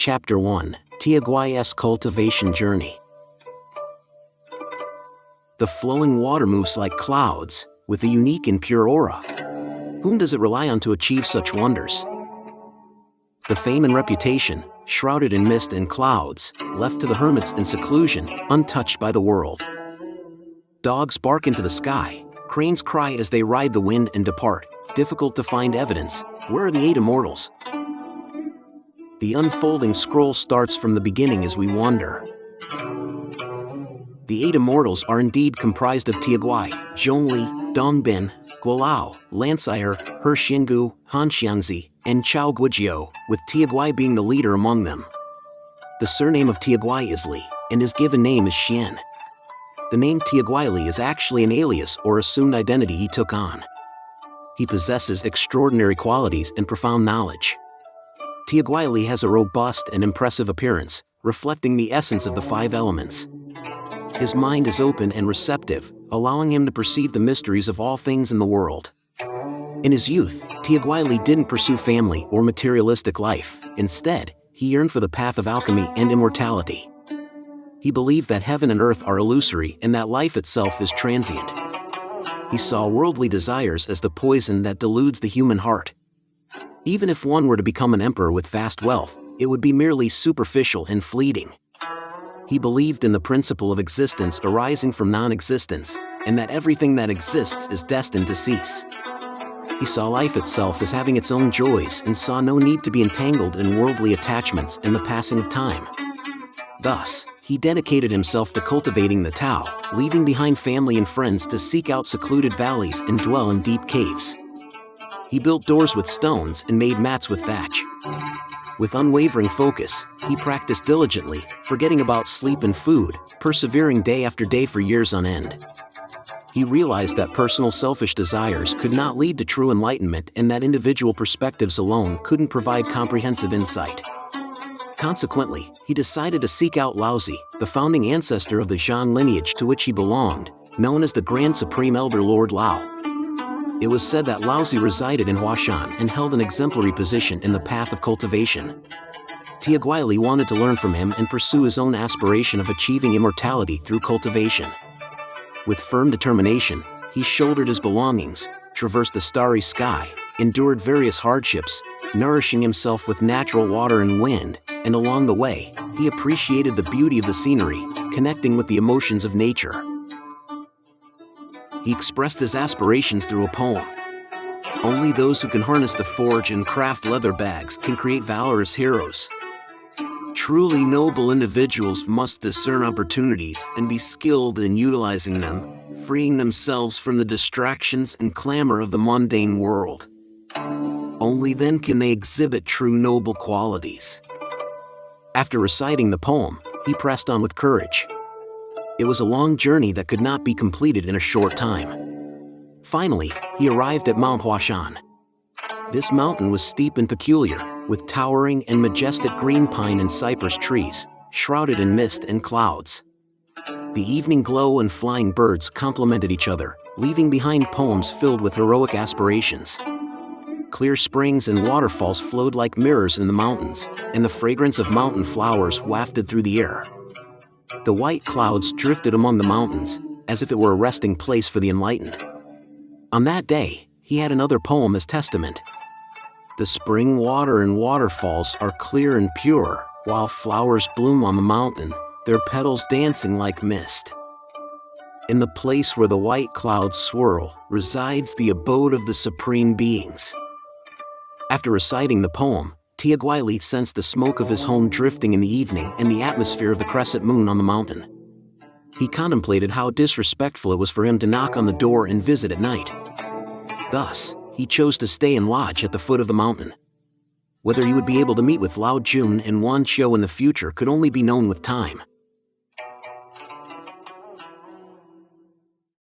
Chapter 1, Tieguai's Cultivation Journey. The flowing water moves like clouds, with a unique and pure aura. Whom does it rely on to achieve such wonders? The fame and reputation, shrouded in mist and clouds, left to the hermits in seclusion, untouched by the world. Dogs bark into the sky, cranes cry as they ride the wind and depart, difficult to find evidence. Where are the Eight Immortals? The unfolding scroll starts from the beginning as we wander. The Eight Immortals are indeed comprised of Tieguai, Zhongli, Dongbin, Guolao, Lan Caihe, Xiangu, Xiangzi, and Cao Guojiu, with Tieguai being the leader among them. The surname of Tieguai is Li, and his given name is Xian. The name Tieguai Li is actually an alias or assumed identity he took on. He possesses extraordinary qualities and profound knowledge. Tieguai Li has a robust and impressive appearance, reflecting the essence of the five elements. His mind is open and receptive, allowing him to perceive the mysteries of all things in the world. In his youth, Tieguai Li didn't pursue family or materialistic life. Instead, he yearned for the path of alchemy and immortality. He believed that heaven and earth are illusory and that life itself is transient. He saw worldly desires as the poison that deludes the human heart. Even if one were to become an emperor with vast wealth, it would be merely superficial and fleeting. He believed in the principle of existence arising from non-existence, and that everything that exists is destined to cease. He saw life itself as having its own joys and saw no need to be entangled in worldly attachments and the passing of time. Thus, he dedicated himself to cultivating the Tao, leaving behind family and friends to seek out secluded valleys and dwell in deep caves. He built doors with stones and made mats with thatch. With unwavering focus, he practiced diligently, forgetting about sleep and food, persevering day after day for years on end. He realized that personal selfish desires could not lead to true enlightenment and that individual perspectives alone couldn't provide comprehensive insight. Consequently, he decided to seek out Laozi, the founding ancestor of the Zhang lineage to which he belonged, known as the Grand Supreme Elder Lord Lao. It was said that Laozi resided in Huashan and held an exemplary position in the path of cultivation. Tieguai Li wanted to learn from him and pursue his own aspiration of achieving immortality through cultivation. With firm determination, he shouldered his belongings, traversed the starry sky, endured various hardships, nourishing himself with natural water and wind, and along the way, he appreciated the beauty of the scenery, connecting with the emotions of nature. He expressed his aspirations through a poem. Only those who can harness the forge and craft leather bags can create valorous heroes. Truly noble individuals must discern opportunities and be skilled in utilizing them, freeing themselves from the distractions and clamor of the mundane world. Only then can they exhibit true noble qualities. After reciting the poem, he pressed on with courage. It was a long journey that could not be completed in a short time. Finally, he arrived at Mount Huashan. This mountain was steep and peculiar, with towering and majestic green pine and cypress trees, shrouded in mist and clouds. The evening glow and flying birds complemented each other, leaving behind poems filled with heroic aspirations. Clear springs and waterfalls flowed like mirrors in the mountains, and the fragrance of mountain flowers wafted through the air. The white clouds drifted among the mountains, as if it were a resting place for the enlightened. On that day, he had another poem as testament. The spring water and waterfalls are clear and pure, while flowers bloom on the mountain, their petals dancing like mist. In the place where the white clouds swirl, resides the abode of the supreme beings. After reciting the poem, Tieguai Li sensed the smoke of his home drifting in the evening and the atmosphere of the crescent moon on the mountain. He contemplated how disrespectful it was for him to knock on the door and visit at night. Thus, he chose to stay and lodge at the foot of the mountain. Whether he would be able to meet with Lao Jun and Wan Qiu in the future could only be known with time.